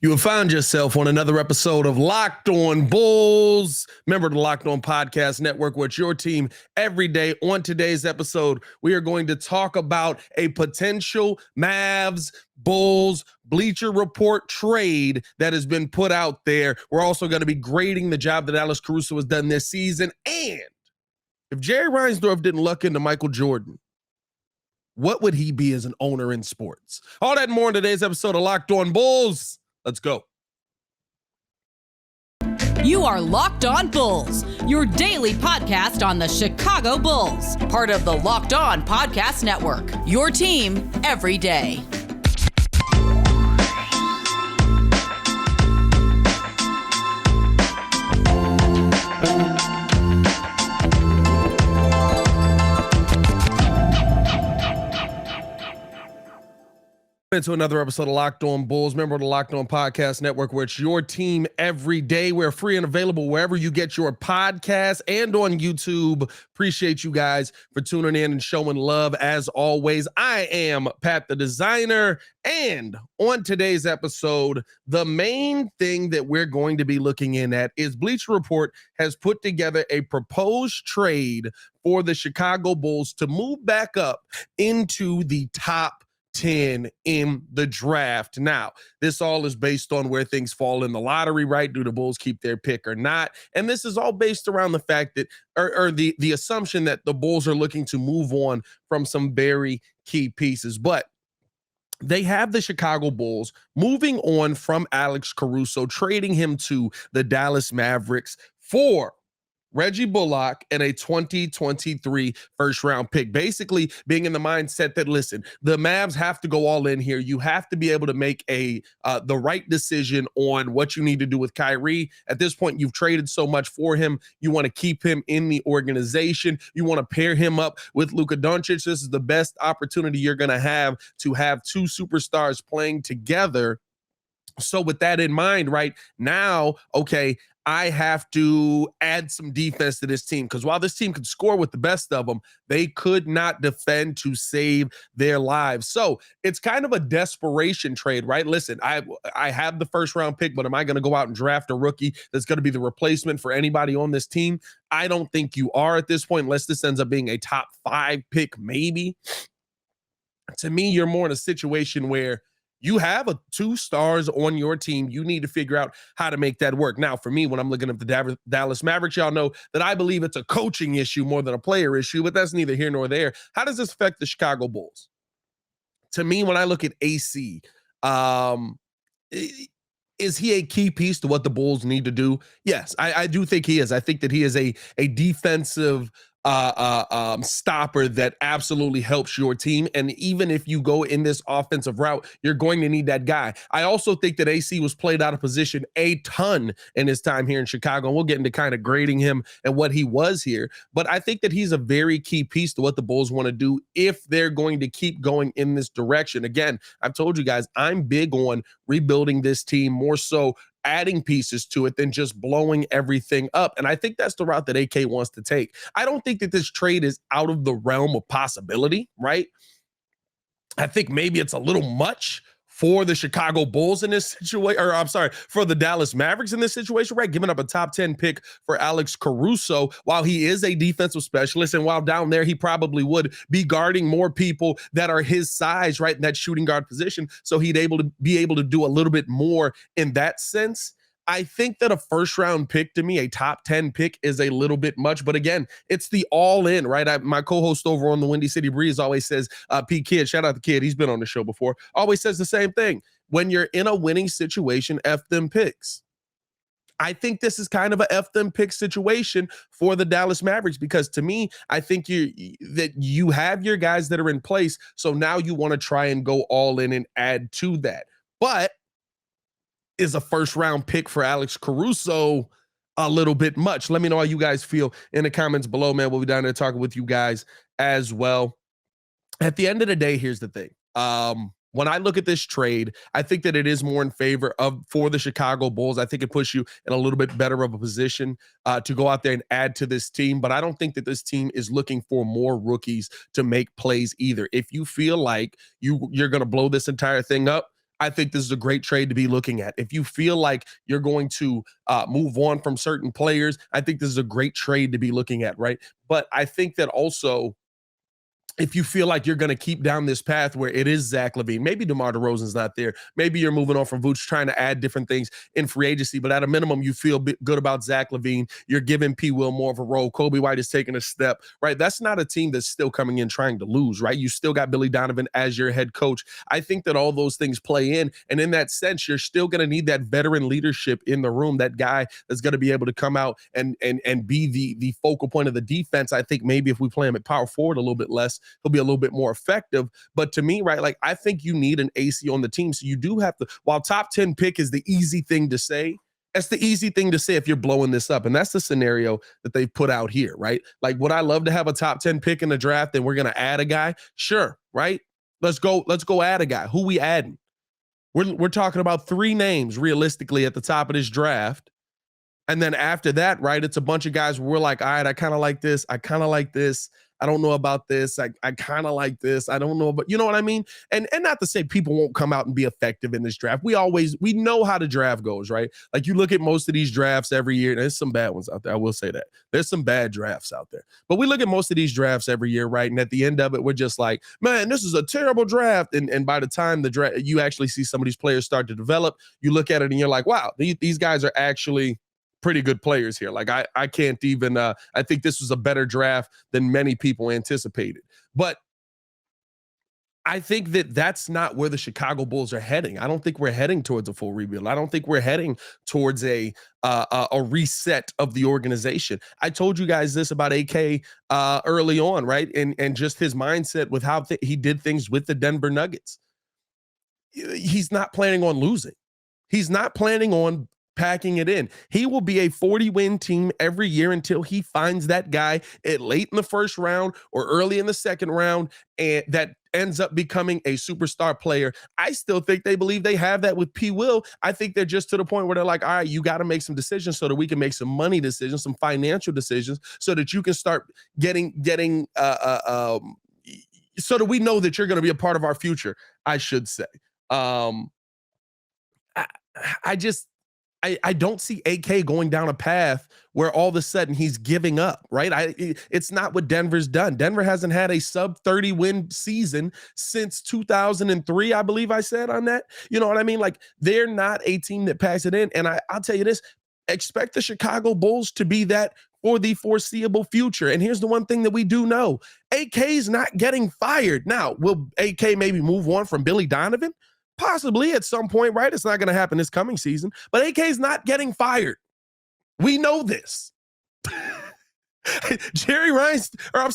You have found yourself on another episode of Locked On Bulls. Member of the Locked On Podcast Network, where it's your team every day. On today's episode, we are going to talk about a potential Mavs Bulls Bleacher Report trade that has been put out there. We're also going to be grading the job that Alex Caruso has done this season. And if Jerry Reinsdorf didn't luck into Michael Jordan, what would he be as an owner in sports? All that and more in today's episode of Locked On Bulls. Let's go. You are Locked On Bulls, your daily podcast on the Chicago Bulls, part of the Locked On Podcast Network, your team every day. Into another episode of Locked On Bulls, member of the Locked On Podcast Network, where it's your team every day. We're free and available wherever you get your podcasts and on YouTube. Appreciate you guys for tuning in and showing love as always. I am Pat the Designer, and on today's episode, the main thing that we're going to be looking in at is Bleacher Report has put together a proposed trade for the Chicago Bulls to move back up into the top 10 in the draft. Now, this all is based on where things fall in the lottery, right? Do the Bulls keep their pick or not? And this is all based around the fact that, or the assumption that the Bulls are looking to move on from some very key pieces. But they have the Chicago Bulls moving on from Alex Caruso, trading him to the Dallas Mavericks for Reggie Bullock and a 2023 first-round pick, basically being in the mindset that, listen, the Mavs have to go all in here. You have to be able to make the right decision on what you need to do with Kyrie. At this point, you've traded so much for him. You want to keep him in the organization. You want to pair him up with Luka Doncic. This is the best opportunity you're going to have two superstars playing together. So with that in mind, right now, okay, I have to add some defense to this team, because while this team could score with the best of them, they could not defend to save their lives. So it's kind of a desperation trade, right? Listen, I have the first round pick, but am I going to go out and draft a rookie that's going to be the replacement for anybody on this team? I don't think you are at this point, unless this ends up being a top 5 pick, maybe. To me, you're more in a situation where you have 2 stars on your team. You need to figure out how to make that work. Now, for me, when I'm looking at the Dallas Mavericks, y'all know that I believe it's a coaching issue more than a player issue, but that's neither here nor there. How does this affect the Chicago Bulls? To me, when I look at AC, is he a key piece to what the Bulls need to do? Yes, I do think he is. I think that he is a defensive stopper that absolutely helps your team. And even if you go in this offensive route, you're going to need that guy. I also think that AC was played out of position a ton in his time here in Chicago. And we'll get into kind of grading him and what he was here. But I think that he's a very key piece to what the Bulls want to do if they're going to keep going in this direction. Again, I've told you guys, I'm big on rebuilding this team, more so adding pieces to it than just blowing everything up. And I think that's the route that AK wants to take. I don't think that this trade is out of the realm of possibility, right? I think maybe it's a little much for the Chicago Bulls in this situation, or I'm sorry, for the Dallas Mavericks in this situation, right? Giving up a top 10 pick for Alex Caruso, while he is a defensive specialist, and while down there, he probably would be guarding more people that are his size, right, in that shooting guard position. So he'd be able to do a little bit more in that sense. I think that a first round pick, to me, a top 10 pick, is a little bit much. But again, it's the all in, right? My co-host over on the Windy City Breeze always says, P Kid, shout out to Kid, he's been on the show before, always says the same thing. When you're in a winning situation, F them picks. I think this is kind of a F them pick situation for the Dallas Mavericks, because to me, I think you have your guys that are in place. So now you want to try and go all in and add to that. But is a first round pick for Alex Caruso a little bit much? Let me know how you guys feel in the comments below, man. We'll be down there talking with you guys as well. At the end of the day, here's the thing. When I look at this trade, I think that it is more in favor for the Chicago Bulls. I think it puts you in a little bit better of a position to go out there and add to this team. But I don't think that this team is looking for more rookies to make plays either. If you feel like you're going to blow this entire thing up, I think this is a great trade to be looking at. If you feel like you're going to move on from certain players, I think this is a great trade to be looking at, right? But I think that also, if you feel like you're going to keep down this path where it is Zach LaVine, maybe DeMar DeRozan's not there. Maybe you're moving on from Vucevic, trying to add different things in free agency, but at a minimum, you feel good about Zach LaVine. You're giving P. Will more of a role. Kobe White is taking a step, right? That's not a team that's still coming in trying to lose, right? You still got Billy Donovan as your head coach. I think that all those things play in, and in that sense, you're still going to need that veteran leadership in the room, that guy that's going to be able to come out and be the focal point of the defense. I think maybe if we play him at power forward a little bit less, he'll be a little bit more effective. But to me, right, like I think you need an AC on the team. So you do have to, while top 10 pick is the easy thing to say, that's the easy thing to say if you're blowing this up. And that's the scenario that they've put out here, right? Like, would I love to have a top 10 pick in the draft and we're going to add a guy? Sure, right? Let's go add a guy. Who we adding? We're talking about 3 names realistically at the top of this draft. And then after that, right, it's a bunch of guys where we're like, all right, I kind of like this. I kind of like this. I don't know about this. I kind of like this. I don't know, but you know what I mean? And not to say people won't come out and be effective in this draft. We know how the draft goes, right? Like you look at most of these drafts every year. There's some bad ones out there. I will say that. There's some bad drafts out there. But we look at most of these drafts every year, right? And at the end of it, we're just like, man, this is a terrible draft. And by the time the draft, you actually see some of these players start to develop, you look at it and you're like, wow, these guys are actually pretty good players here. Like I can't even, I think this was a better draft than many people anticipated. But I think that that's not where the Chicago Bulls are heading. I don't think we're heading towards a full rebuild. I don't think we're heading towards a reset of the organization. I told you guys this about AK early on, right? And just his mindset with how he did things with the Denver Nuggets. He's not planning on losing. He's not planning on packing it in. He will be a 40-win team every year until he finds that guy at late in the first round or early in the second round, and that ends up becoming a superstar player. I still think they believe they have that with P. Will. I think they're just to the point where they're like, all right, you got to make some decisions so that we can make some money decisions, some financial decisions, so that you can start getting so that we know that you're going to be a part of our future, I should say. I don't see AK going down a path where all of a sudden he's giving up, right? It's not what Denver's done. Denver hasn't had a sub 30 win season since 2003, I believe I said on that. You know what I mean? Like they're not a team that packs it in. And I'll tell you this, expect the Chicago Bulls to be that for the foreseeable future. And here's the one thing that we do know. AK's not getting fired. Now, will AK maybe move on from Billy Donovan? Possibly at some point, right? It's not going to happen this coming season, but AK's not getting fired. We know this. Jerry Reinsdorf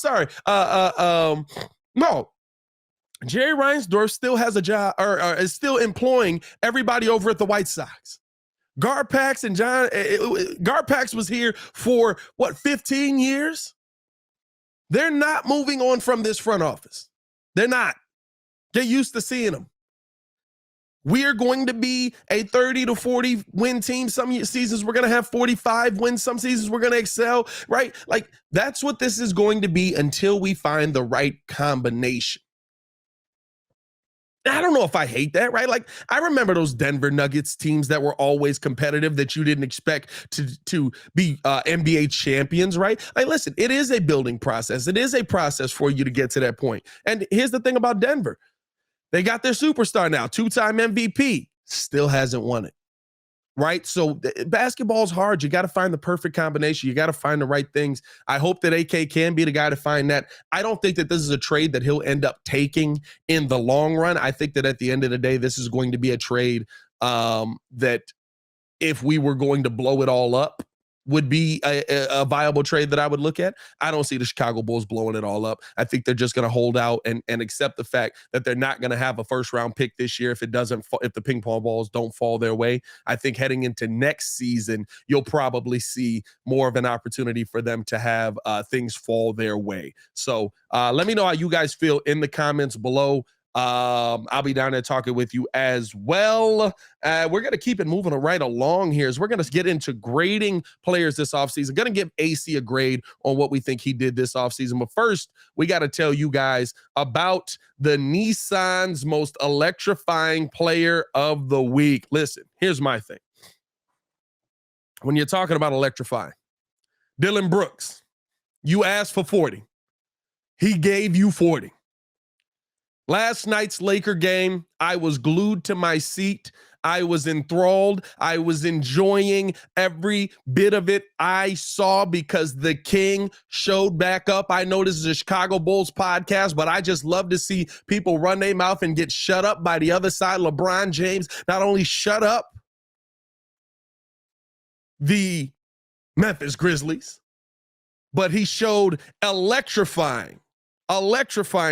still has a job or is still employing everybody over at the White Sox. Garpax and Garpax was here for 15 years? They're not moving on from this front office. They're not. Get used to seeing them. We are going to be a 30 to 40 win team. Some seasons we're going to have 45 wins. Some seasons we're going to excel, right? Like that's what this is going to be until we find the right combination. I don't know if I hate that, right? Like I remember those Denver Nuggets teams that were always competitive that you didn't expect to be NBA champions, right? Like listen, it is a building process. It is a process for you to get to that point. And here's the thing about Denver. They got their superstar now, 2-time MVP, still hasn't won it, right? So basketball's hard. You got to find the perfect combination. You got to find the right things. I hope that AK can be the guy to find that. I don't think that this is a trade that he'll end up taking in the long run. I think that at the end of the day, this is going to be a trade that if we were going to blow it all up, would be a viable trade that I would look at. I don't see the Chicago Bulls blowing it all up. I think they're just going to hold out and accept the fact that they're not going to have a first round pick this year if the ping pong balls don't fall their way. I think heading into next season, you'll probably see more of an opportunity for them to have things fall their way. So let me know how you guys feel in the comments below. I'll be down there talking with you as well. We're going to keep it moving right along here. We're going to get into grading players this offseason. Going to give AC a grade on what we think he did this offseason. But first, we got to tell you guys about the Nissan's most electrifying player of the week. Listen, here's my thing. When you're talking about electrifying, Dylan Brooks, you asked for 40. He gave you 40. Last night's Laker game, I was glued to my seat. I was enthralled. I was enjoying every bit of it I saw because the King showed back up. I know this is a Chicago Bulls podcast, but I just love to see people run their mouth and get shut up by the other side. LeBron James not only shut up the Memphis Grizzlies, but he showed electrifying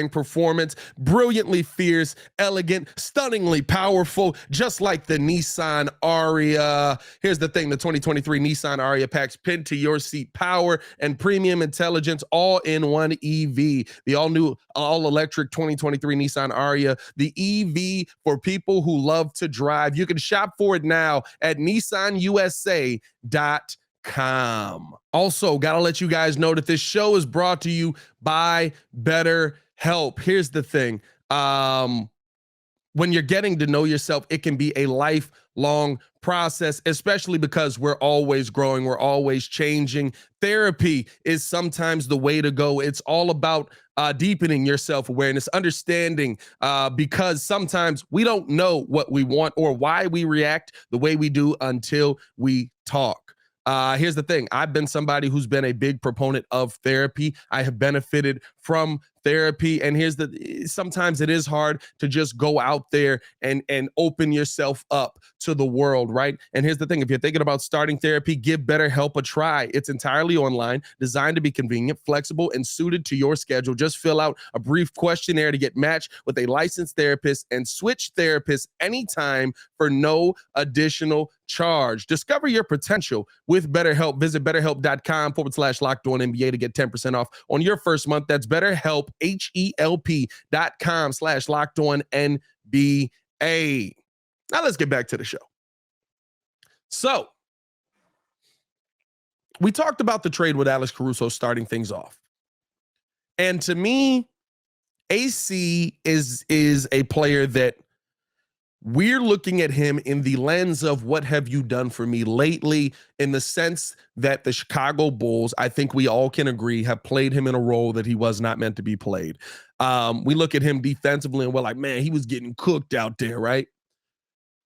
performance, brilliantly fierce, elegant, stunningly powerful, just like the Nissan Aria. Here's the thing, the 2023 Nissan Aria packs pinned to your seat power and premium intelligence all in one EV. The all-new, all-electric 2023 Nissan Aria, the EV for people who love to drive. You can shop for it now at nissanusa.com. Also, gotta let you guys know that this show is brought to you by BetterHelp. Here's the thing. When you're getting to know yourself, it can be a lifelong process, especially because we're always growing, we're always changing. Therapy is sometimes the way to go. It's all about deepening your self-awareness, understanding, because sometimes we don't know what we want or why we react the way we do until we talk. Here's the thing. I've been somebody who's been a big proponent of therapy. I have benefited from therapy. And sometimes it is hard to just go out there and open yourself up to the world, right? And here's the thing. If you're thinking about starting therapy, give BetterHelp a try. It's entirely online, designed to be convenient, flexible, and suited to your schedule. Just fill out a brief questionnaire to get matched with a licensed therapist and switch therapists anytime for no additional charge. Discover your potential with BetterHelp. Visit BetterHelp.com/LockedOnNBA to get 10% off on your first month. That's BetterHelp, HELP.com/LockedOnNBA. Now let's get back to the show. So we talked about the trade with Alex Caruso starting things off. And to me, AC is a player that we're looking at him in the lens of what have you done for me lately, in the sense that the Chicago Bulls, I think we all can agree, have played him in a role that he was not meant to be played. We look at him defensively and we're like, man, he was getting cooked out there, right?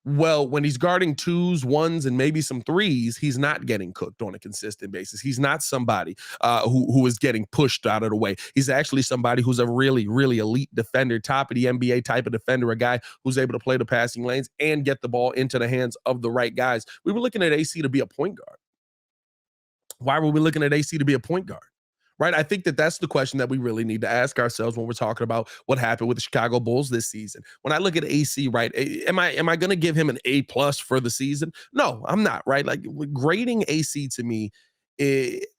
Well, when he's guarding twos, ones, and maybe some threes, he's not getting cooked on a consistent basis. He's not somebody who is getting pushed out of the way. He's actually somebody who's a really, really elite defender, top of the NBA type of defender, a guy who's able to play the passing lanes and get the ball into the hands of the right guys. We were looking at AC to be a point guard. Why were we looking at AC to be a point guard? Right? I think that's the question that we really need to ask ourselves when we're talking about what happened with the Chicago Bulls this season. When I look at AC, right, am I going to give him an A+ for the season? No, I'm not, right? Like, grading AC to me,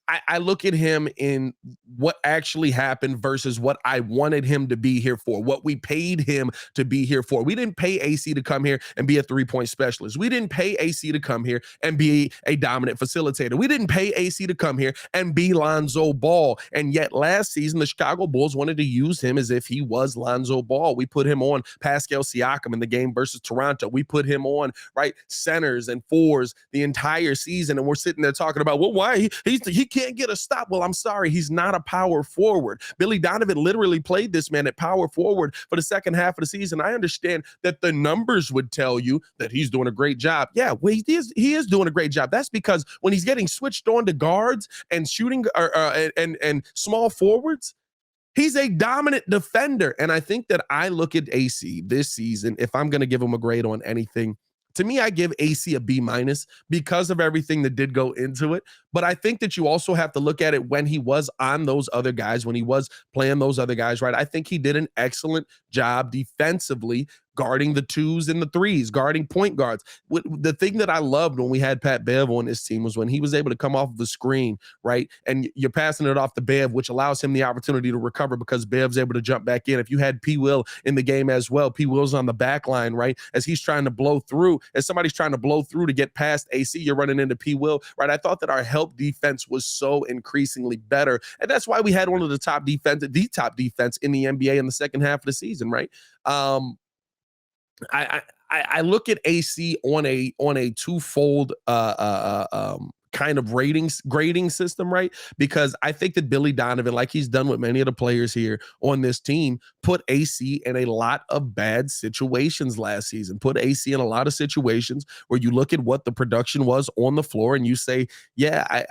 I look at him in what actually happened versus what I wanted him to be here for, what we paid him to be here for. We didn't pay AC to come here and be a three-point specialist. We didn't pay AC to come here and be a dominant facilitator. We didn't pay AC to come here and be Lonzo Ball. And yet last season, the Chicago Bulls wanted to use him as if he was Lonzo Ball. We put him on Pascal Siakam in the game versus Toronto. We put him on, right, centers and fours the entire season. And we're sitting there talking about, well, why he can't get a stop. Well, I'm sorry, he's not a power forward. Billy Donovan literally played this man at power forward for the second half of the season. I understand that the numbers would tell you that he's doing a great job. Yeah, well, he is doing a great job. That's because when he's getting switched on to guards and shooting and small forwards, he's a dominant defender. And I think that I look at AC this season, if I'm going to give him a grade on anything, to me, I give AC a B- because of everything that did go into it. But I think that you also have to look at it when he was on those other guys, when he was playing those other guys, right? I think he did an excellent job defensively, guarding the twos and the threes, guarding point guards. The thing that I loved when we had Pat Bev on this team was when he was able to come off of the screen, right? And you're passing it off to Bev, which allows him the opportunity to recover because Bev's able to jump back in. If you had P. Will in the game as well, P. Will's on the back line, right? As he's trying to blow through, as somebody's trying to blow through to get past AC, you're running into P. Will, right? I thought that our help defense was so increasingly better. And that's why we had one of the top defense in the NBA in the second half of the season, right? I look at AC on a twofold kind of grading system, right? Because I think that Billy Donovan, like he's done with many of the players here on this team, put AC in a lot of bad situations last season. Put AC in a lot of situations where you look at what the production was on the floor and you say, yeah,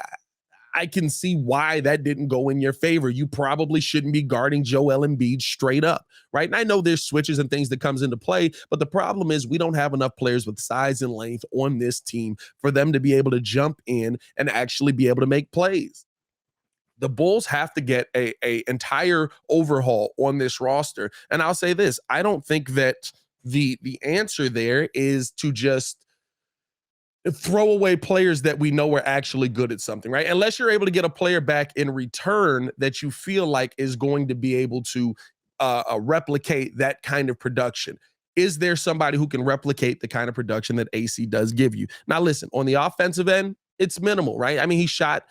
I can see why that didn't go in your favor. You probably shouldn't be guarding Joel Embiid straight up, right? And I know there's switches and things that comes into play, but the problem is we don't have enough players with size and length on this team for them to be able to jump in and actually be able to make plays. The Bulls have to get a entire overhaul on this roster. And I'll say this, I don't think that the answer there is to just throw away players that we know are actually good at something, right? Unless you're able to get a player back in return that you feel like is going to be able to replicate that kind of production. Is there somebody who can replicate the kind of production that AC does give you? Now, listen, on the offensive end, it's minimal, right? I mean, he shot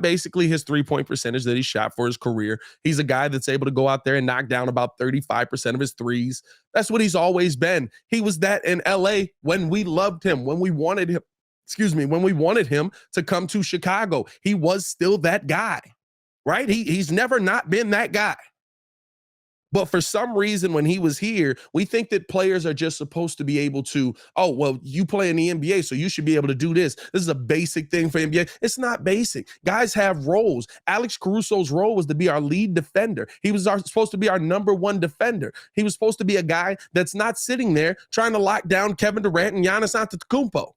basically his 3-point percentage that he shot for his career. He's a guy that's able to go out there and knock down about 35% of his threes. That's what he's always been. He was that in LA when we loved him, when we wanted him to come to Chicago. He was still that guy, right? He's never not been that guy. But for some reason, when he was here, we think that players are just supposed to be able to, oh, well, you play in the NBA, so you should be able to do this. This is a basic thing for NBA. It's not basic. Guys have roles. Alex Caruso's role was to be our lead defender. He was supposed to be our number one defender. He was supposed to be a guy that's not sitting there trying to lock down Kevin Durant and Giannis Antetokounmpo.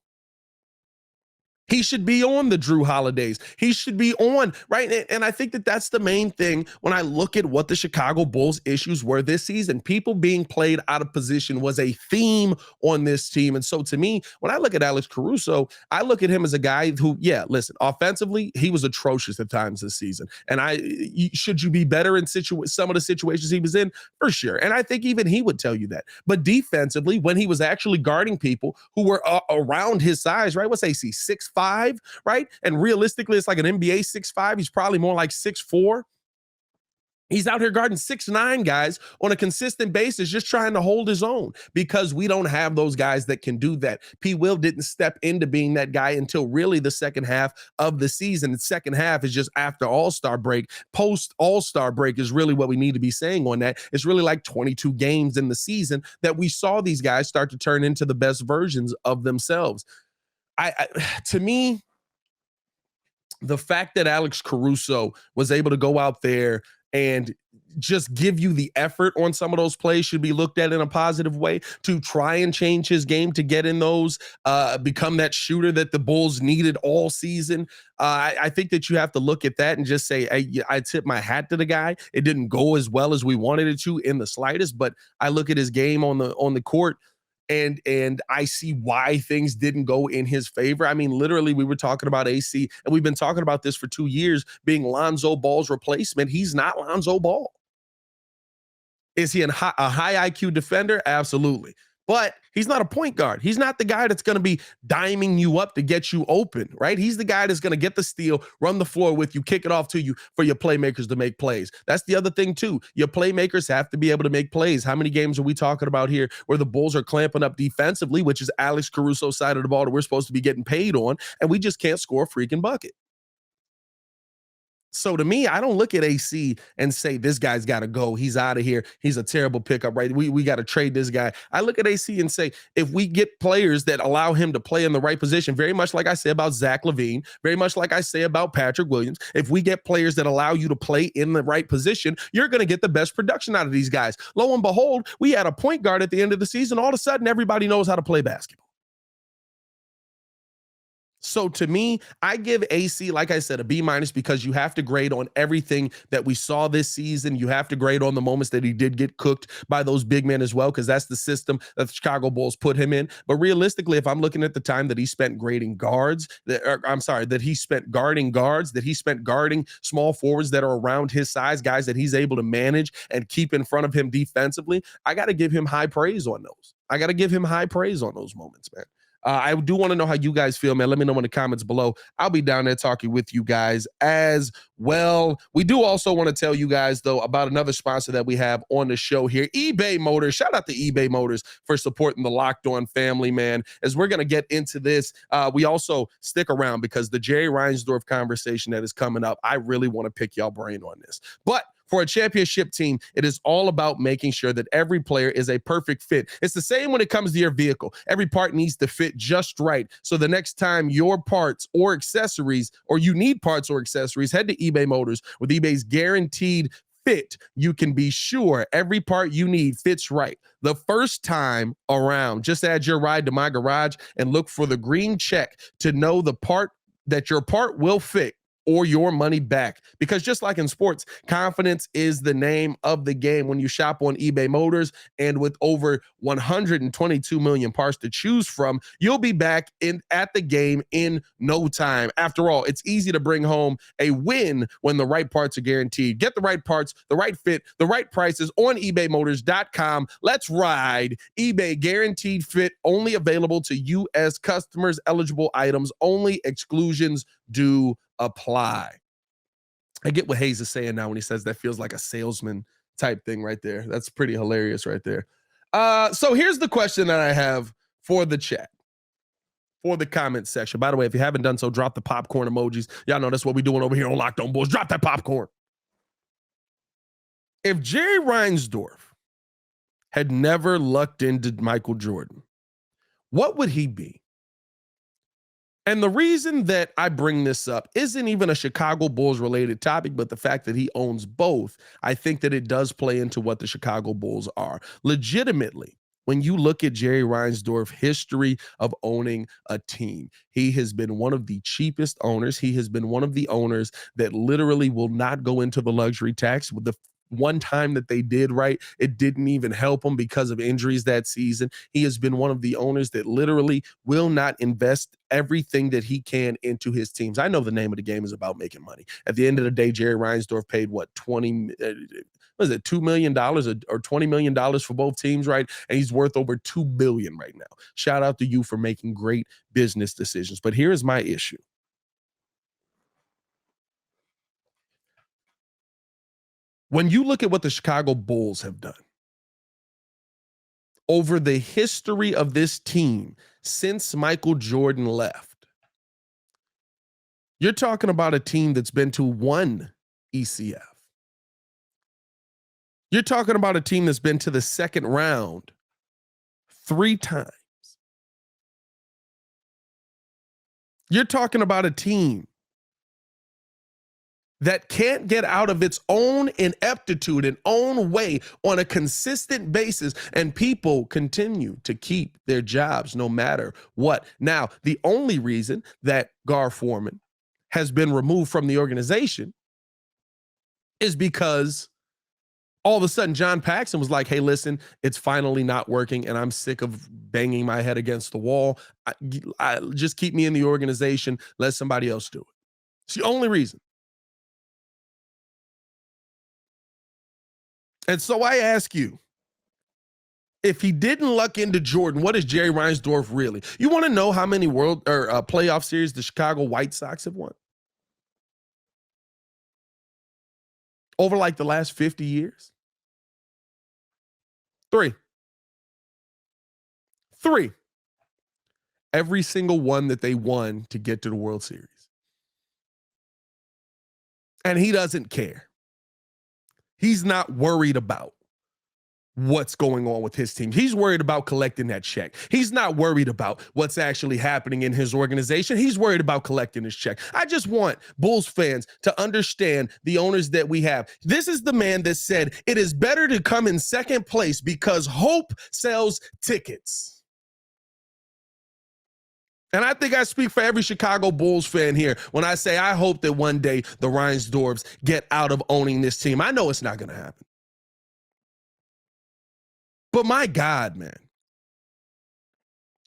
He should be on the Drew Holidays. He should be on, right? And I think that that's the main thing when I look at what the Chicago Bulls issues were this season. People being played out of position was a theme on this team. And so to me, when I look at Alex Caruso, I look at him as a guy who, yeah, listen, offensively, he was atrocious at times this season. And should you be better in some of the situations he was in? For sure. And I think even he would tell you that. But defensively, when he was actually guarding people who were around his size, right? What's AC, 6'5"? Right? And realistically, it's like an NBA 6'5". He's probably more like 6'4". He's out here guarding 6'9" guys on a consistent basis, just trying to hold his own because we don't have those guys that can do that. P. Will didn't step into being that guy until really the second half of the season. The second half is just after All-Star break. Post All-Star break is really what we need to be saying on that. It's really like 22 games in the season that we saw these guys start to turn into the best versions of themselves. To me, the fact that Alex Caruso was able to go out there and just give you the effort on some of those plays should be looked at in a positive way to try and change his game to get in those, become that shooter that the Bulls needed all season. I think that you have to look at that and just say, hey, I tip my hat to the guy. It didn't go as well as we wanted it to in the slightest, but I look at his game on the court and I see why things didn't go in his favor. I mean, literally, we were talking about AC, and we've been talking about this for 2 years, being Lonzo Ball's replacement. He's not Lonzo Ball. Is he a high IQ defender? Absolutely. But he's not a point guard. He's not the guy that's going to be diming you up to get you open, right? He's the guy that's going to get the steal, run the floor with you, kick it off to you for your playmakers to make plays. That's the other thing, too. Your playmakers have to be able to make plays. How many games are we talking about here where the Bulls are clamping up defensively, which is Alex Caruso's side of the ball that we're supposed to be getting paid on, and we just can't score a freaking bucket? So to me, I don't look at AC and say, this guy's got to go. He's out of here. He's a terrible pickup, right? We got to trade this guy. I look at AC and say, if we get players that allow him to play in the right position, very much like I say about Zach LaVine, very much like I say about Patrick Williams, if we get players that allow you to play in the right position, you're going to get the best production out of these guys. Lo and behold, we had a point guard at the end of the season. All of a sudden, everybody knows how to play basketball. So to me, I give AC, like I said, a B- because you have to grade on everything that we saw this season. You have to grade on the moments that he did get cooked by those big men as well, because that's the system that the Chicago Bulls put him in. But realistically, if I'm looking at the time that he spent grading guards, that he spent guarding guards, that he spent guarding small forwards that are around his size, guys that he's able to manage and keep in front of him defensively, I got to give him high praise on those. I got to give him high praise on those moments, man. I do want to know how you guys feel, man. Let me know in the comments below. I'll be down there talking with you guys as well. We do also want to tell you guys, though, about another sponsor that we have on the show here, eBay Motors. Shout out to eBay Motors for supporting the Locked On family, man. As we're going to get into this, we also stick around because the Jerry Reinsdorf conversation that is coming up, I really want to pick y'all brain on this. But for a championship team, it is all about making sure that every player is a perfect fit. It's the same when it comes to your vehicle. Every part needs to fit just right. So the next time your parts or accessories, or you need parts or accessories, head to eBay Motors. With eBay's guaranteed fit, you can be sure every part you need fits right the first time around. Just add your ride to my garage and look for the green check to know that your part will fit or your money back. Because just like in sports, confidence is the name of the game when you shop on eBay Motors. And with over 122 million parts to choose from, you'll be back at the game in no time. After all, it's easy to bring home a win when the right parts are guaranteed. Get the right parts, the right fit, the right prices on ebaymotors.com. Let's ride. eBay guaranteed fit, only available to U.S. customers, eligible items only, exclusions do apply. I get what Hayes is saying now when he says that feels like a salesman type thing right there. That's pretty hilarious right there. So here's the question that I have for the chat, for the comment section. By the way, if you haven't done so, drop the popcorn emojis. Y'all know that's what we're doing over here on Locked On Bulls. Drop that popcorn. If Jerry Reinsdorf had never lucked into Michael Jordan, what would he be? And the reason that I bring this up isn't even a Chicago Bulls related topic, but the fact that he owns both, I think that it does play into what the Chicago Bulls are. Legitimately, when you look at Jerry Reinsdorf's history of owning a team, he has been one of the cheapest owners. He has been one of the owners that literally will not go into the luxury tax. With the one time that they did, right, it didn't even help him because of injuries that season. He has been one of the owners that literally will not invest everything that he can into his teams. I know the name of the game is about making money. At the end of the day, Jerry Reinsdorf paid $2 million or $20 million for both teams, right? And he's worth over $2 billion right now. Shout out to you for making great business decisions. But here's my issue. When you look at what the Chicago Bulls have done over the history of this team since Michael Jordan left, you're talking about a team that's been to one ECF. You're talking about a team that's been to the second round 3 times. You're talking about a team that can't get out of its own ineptitude and own way on a consistent basis, and people continue to keep their jobs no matter what. Now, the only reason that Gar Forman has been removed from the organization is because all of a sudden John Paxson was like, hey, listen, it's finally not working, and I'm sick of banging my head against the wall. I just keep me in the organization. Let somebody else do it. It's the only reason. And so I ask you, if he didn't luck into Jordan, what is Jerry Reinsdorf really? You want to know how many world or playoff series the Chicago White Sox have won? Over like the last 50 years? 3. Every single one that they won to get to the World Series. And he doesn't care. He's not worried about what's going on with his team. He's worried about collecting that check. He's not worried about what's actually happening in his organization. He's worried about collecting his check. I just want Bulls fans to understand the owners that we have. This is the man that said it is better to come in second place because hope sells tickets. And I think I speak for every Chicago Bulls fan here when I say I hope that one day the Reinsdorfs get out of owning this team. I know it's not going to happen. But my God, man,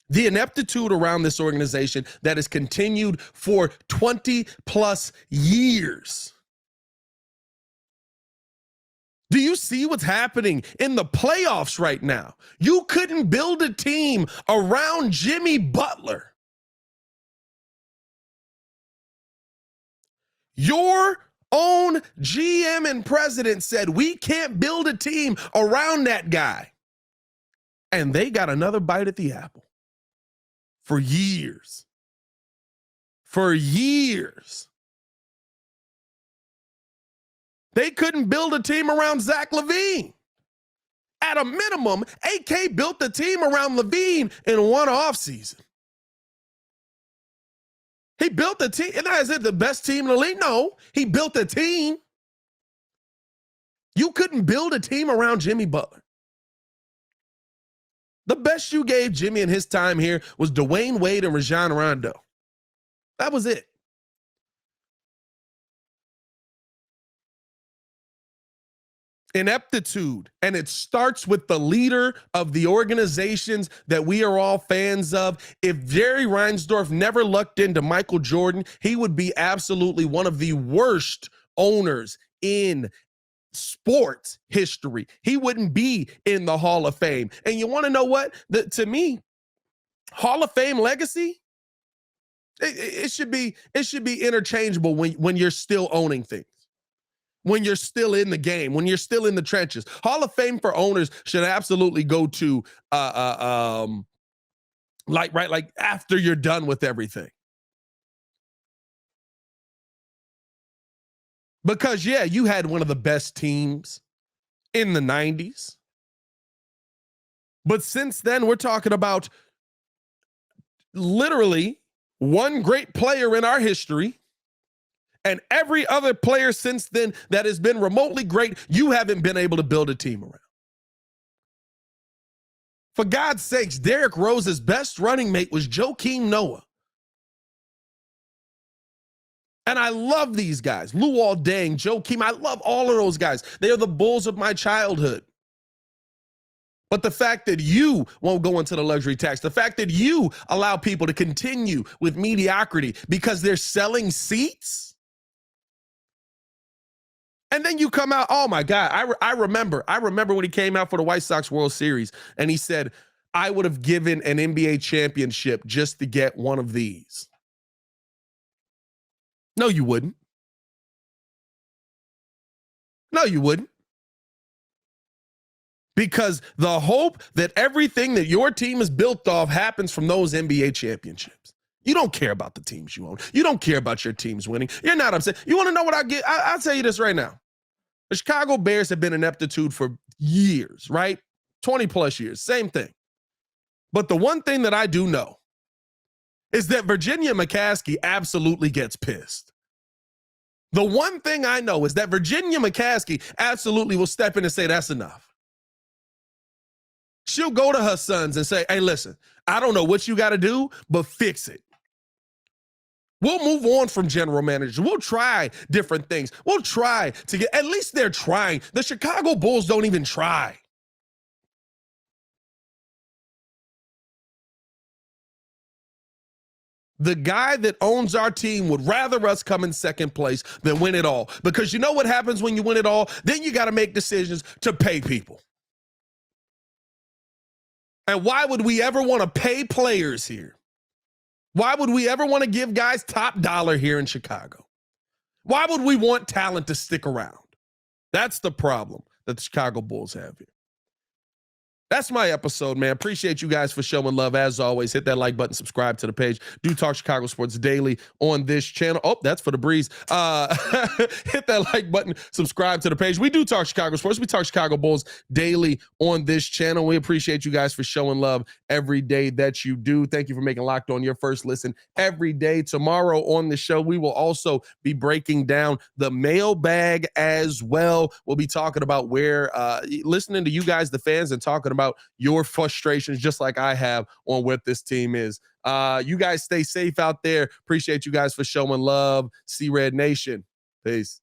the ineptitude around this organization that has continued for 20 plus years. Do you see what's happening in the playoffs right now? You couldn't build a team around Jimmy Butler. Your own GM and president said we can't build a team around that guy. And they got another bite at the apple for years. For years. They couldn't build a team around Zach LaVine. At a minimum, AK built the team around LaVine in one offseason. He built the team. And is it the best team in the league? No, he built a team. You couldn't build a team around Jimmy Butler. The best you gave Jimmy in his time here was Dwayne Wade and Rajon Rondo. That was it. Ineptitude, and it starts with the leader of the organizations that we are all fans of. If Jerry Reinsdorf never lucked into Michael Jordan, he would be absolutely one of the worst owners in sports history. He wouldn't be in the Hall of Fame. And you want to know what? To me, Hall of Fame legacy, it should be interchangeable when you're still owning things. When you're still in the game, when you're still in the trenches. Hall of Fame for owners should absolutely go to like after you're done with everything. Because yeah, you had one of the best teams in the 90s. But since then, we're talking about literally one great player in our history. And every other player since then that has been remotely great, you haven't been able to build a team around. For God's sakes, Derrick Rose's best running mate was Joakim Noah. And I love these guys. Luol Deng, Joakim, I love all of those guys. They are the Bulls of my childhood. But the fact that you won't go into the luxury tax, the fact that you allow people to continue with mediocrity because they're selling seats. And then you come out, oh my God, I remember when he came out for the White Sox World Series and he said, I would have given an NBA championship just to get one of these. No, you wouldn't. No, you wouldn't. Because the hope that everything that your team is built off happens from those NBA championships. You don't care about the teams you own. You don't care about your teams winning. You're not upset. You want to know what I get? I'll tell you this right now. The Chicago Bears have been ineptitude for years, right? 20 plus years, same thing. But the one thing that I do know is that Virginia McCaskey absolutely gets pissed. The one thing I know is that Virginia McCaskey absolutely will step in and say, that's enough. She'll go to her sons and say, hey, listen, I don't know what you got to do, but fix it. We'll move on from general managers. We'll try different things. We'll try to get, at least they're trying. The Chicago Bulls don't even try. The guy that owns our team would rather us come in second place than win it all. Because you know what happens when you win it all? Then you got to make decisions to pay people. And why would we ever want to pay players here? Why would we ever want to give guys top dollar here in Chicago? Why would we want talent to stick around? That's the problem that the Chicago Bulls have here. That's my episode, man. Appreciate you guys for showing love. As always, hit that like button, subscribe to the page. Do talk Chicago sports daily on this channel. Oh, that's for the breeze. Hit that like button, subscribe to the page. We do talk Chicago sports. We talk Chicago Bulls daily on this channel. We appreciate you guys for showing love every day that you do. Thank you for making Locked On your first listen every day. Tomorrow on the show, we will also be breaking down the mailbag as well. We'll be talking about where, listening to you guys, the fans, and talking about about your frustrations, just like I have, on what this team is. You guys stay safe out there. Appreciate you guys for showing love. C-Red Nation. Peace.